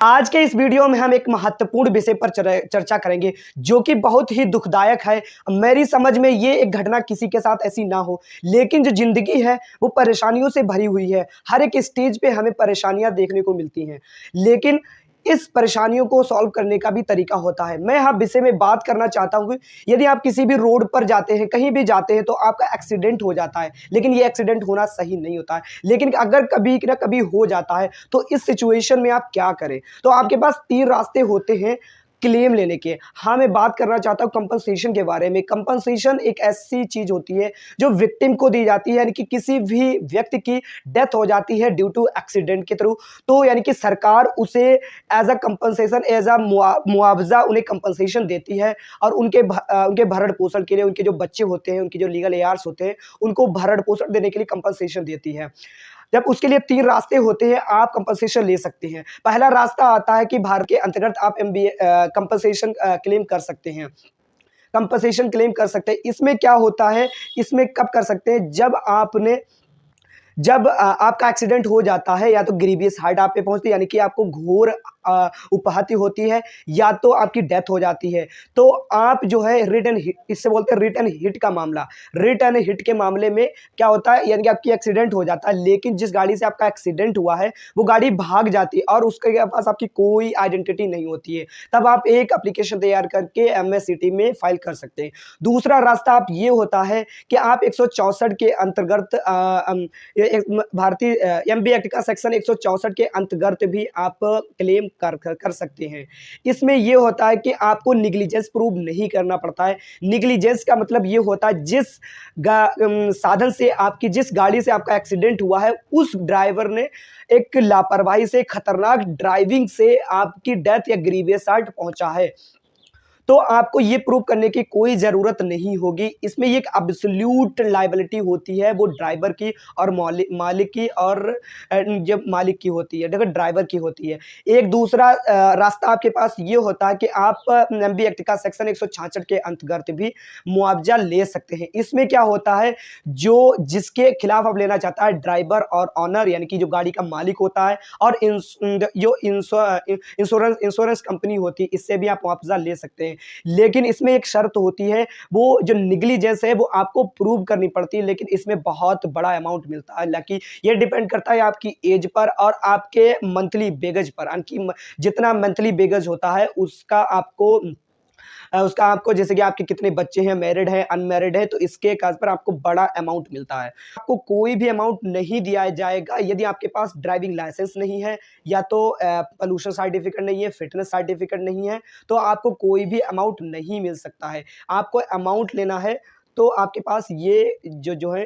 आज के इस वीडियो में हम एक महत्वपूर्ण विषय पर चर्चा करेंगे जो कि बहुत ही दुखदायक है। मेरी समझ में ये एक घटना किसी के साथ ऐसी ना हो, लेकिन जो ज़िंदगी है वो परेशानियों से भरी हुई है। हर एक स्टेज पे हमें परेशानियाँ देखने को मिलती हैं, लेकिन इस परेशानियों को सॉल्व करने का भी तरीका होता है। मैं यहाँ विषय में बात करना चाहता हूँ कि यदि आप किसी भी रोड पर जाते हैं, कहीं भी जाते हैं तो आपका एक्सीडेंट हो जाता है, लेकिन ये एक्सीडेंट होना सही नहीं होता है। लेकिन अगर कभी ना कभी हो जाता है तो इस सिचुएशन में आप क्या करें? तो आपके पास 3 रास्ते होते हैं क्लेम लेने के। हाँ, मैं बात करना चाहता हूँ कंपनसेशन के बारे में। कंपनसेशन एक ऐसी चीज़ होती है जो विक्टिम को दी जाती है, यानी कि किसी भी व्यक्ति की डेथ हो जाती है ड्यू टू एक्सीडेंट के थ्रू, तो यानी कि सरकार उसे as a compensation, as a मुआवज़ा उन्हें कंपनसेशन देती है और उनके भरण-पोषण के लिए, उनके जो बच्चे होते हैं, उनके जो लीगल हेयर्स होते हैं, उनको भरण-पोषण देने के लिए कंपनसेशन देती है। जब उसके लिए 3 रास्ते होते हैं, आप कंपनसेशन ले सकते हैं। पहला रास्ता आता है कि भारत के अंतर्गत आप कंपनसेशन क्लेम कर सकते हैं। कंपनसेशन क्लेम कर सकते हैं। इसमें क्या होता है, इसमें कब कर सकते हैं, जब आपका एक्सीडेंट हो जाता है या तो ग्रीवियस हार्ट आप पे पहुँचती है, यानी कि आपको घोर उपाहति होती है, या तो आपकी डेथ हो जाती है, तो आप जो है रिटन हिट, इससे बोलते हैं रिटन हिट का मामला। रिटन हिट के मामले में क्या होता है, यानी कि आपकी एक्सीडेंट हो जाता है, लेकिन जिस गाड़ी से आपका एक्सीडेंट हुआ है वो गाड़ी भाग जाती है और उसके पास आपकी कोई आइडेंटिटी नहीं होती है। तब आप एक एप्लीकेशन तैयार करके एमएससीटी में फाइल कर सकते हैं। दूसरा रास्ता आप ये होता है कि आप 164 के अंतर्गत भारतीय एमबी एक्ट का सेक्शन 164 के अंतर्गत भी आप क्लेम कर सकते हैं। इसमें ये होता है कि आपको नेग्लिजेंस प्रूव नहीं करना पड़ता है। नेग्लिजेंस का मतलब ये होता है साधन से आपकी, जिस गाड़ी से आपका एक्सीडेंट हुआ है, उस ड्राइवर ने एक लापरवाही से, खतरनाक ड्राइविंग से आपकी डेथ या ग्रीवियस हार्ट पहुंचा है, तो आपको ये प्रूव करने की कोई ज़रूरत नहीं होगी। इसमें ये एक एब्सोल्यूट लायबिलिटी होती है, वो ड्राइवर की और मालिक की, और जब मालिक की होती है, देखो ड्राइवर की होती है। एक दूसरा रास्ता आपके पास ये होता है कि आप एमबी एक्ट का सेक्शन 166 के अंतर्गत भी मुआवजा ले सकते हैं। इसमें क्या होता है, जो जिसके खिलाफ आप लेना चाहता है, ड्राइवर और ऑनर, यानी कि जो गाड़ी का मालिक होता है, और जो इंश्योरेंस कंपनी होती है, इससे भी आप मुआवजा ले सकते हैं। लेकिन इसमें एक शर्त होती है, वो जो नेग्लिजेंस है वो आपको प्रूव करनी पड़ती है, लेकिन इसमें बहुत बड़ा अमाउंट मिलता है। हालांकि ये डिपेंड करता है आपकी एज पर और आपके मंथली बेगेज पर, जितना मंथली बेगेज होता है उसका आपको जैसे कि आपके कितने बच्चे हैं, मैरिड है, अनमैरिड है, तो इसके काज पर आपको बड़ा अमाउंट मिलता है। आपको कोई भी अमाउंट नहीं दिया जाएगा यदि आपके पास ड्राइविंग लाइसेंस नहीं है, या तो पोल्यूशन सर्टिफिकेट नहीं है, फिटनेस सर्टिफिकेट नहीं है, तो आपको कोई भी अमाउंट नहीं मिल सकता है। आपको अमाउंट लेना है तो आपके पास ये जो है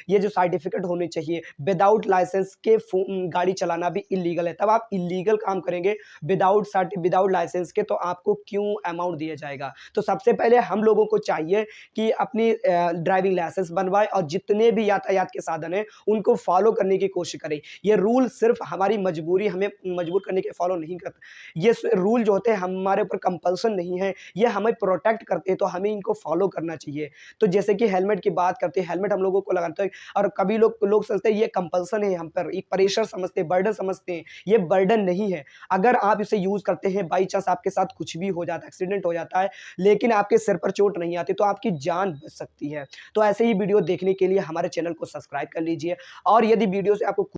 ये जो सर्टिफिकेट होने चाहिए। विदाउट लाइसेंस के गाड़ी चलाना भी इल्लीगल है। तब आप इल्लीगल काम करेंगे विदाउट लाइसेंस के, तो आपको क्यों अमाउंट दिया जाएगा? तो सबसे पहले हम लोगों को चाहिए कि अपनी ड्राइविंग लाइसेंस बनवाएं और जितने भी यातायात के साधन हैं उनको फॉलो करने की कोशिश करें। ये रूल सिर्फ हमारी मजबूरी, हमें मजबूर करने के फॉलो नहीं करते। ये रूल जो होते हैं हमारे ऊपर कंपल्सन नहीं है, ये हमें प्रोटेक्ट करते हैं, तो हमें इनको फॉलो करना चाहिए। तो जैसे कि हेलमेट की बात करते हैं, हेलमेट हम लोगों को लगाते हैं, और कभी लोग सोचते हैं ये कंपल्सन है हम पर, एक प्रेशर समझते हैं, बर्डन समझते हैं। ये बर्डन नहीं है। अगर आप इसे यूज करते हैं, बाई चांस आपके साथ कुछ भी हो जाता है, एक्सीडेंट हो जाता है, लेकिन आपके सिर पर चोट नहीं आती, तो आपकी जान बच सकती है। तो ऐसे ही वीडियो देखने के लिए हमारे चैनल को सब्सक्राइब कर लीजिए, और यदि वीडियो से आपको